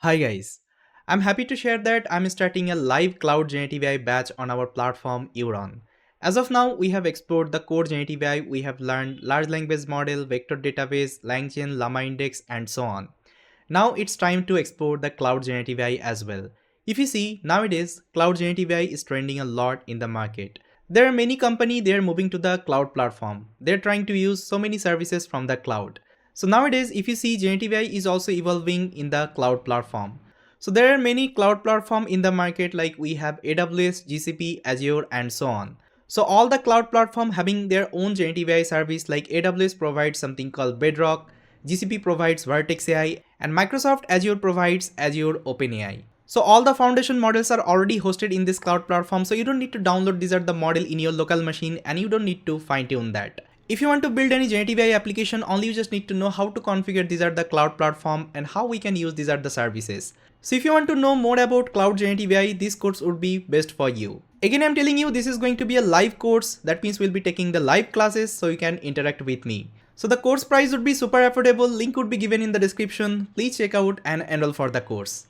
Hi guys, I'm happy to share that I'm starting a live cloud generative AI batch on our platform Euron. As of now, we have explored the core generative AI, we have learned large language model, vector database, LangChain, Llama index and so on. Now it's time to explore the cloud generative AI as well. If you see, nowadays cloud generative AI is trending a lot in the market. There are many companies they are moving to the cloud platform. They're trying to use so many services from the cloud. So nowadays if you see generative AI is also evolving in the cloud platform. So there are many cloud platform in the market like we have AWS, GCP, Azure and so on. So all the cloud platform having their own generative AI service like AWS provides something called Bedrock, GCP provides Vertex AI and Microsoft Azure provides Azure OpenAI. So all the foundation models are already hosted in this cloud platform, so you don't need to download these are the model in your local machine and you don't need to fine tune that. If you want to build any generative AI application, only you just need to know how to configure these are the cloud platform and how we can use these are the services. So if you want to know more about cloud generative AI, this course would be best for you. Again, I'm telling you this is going to be a live course. That means we'll be taking the live classes so you can interact with me. So the course price would be super affordable. Link would be given in the description. Please check out and enroll for the course.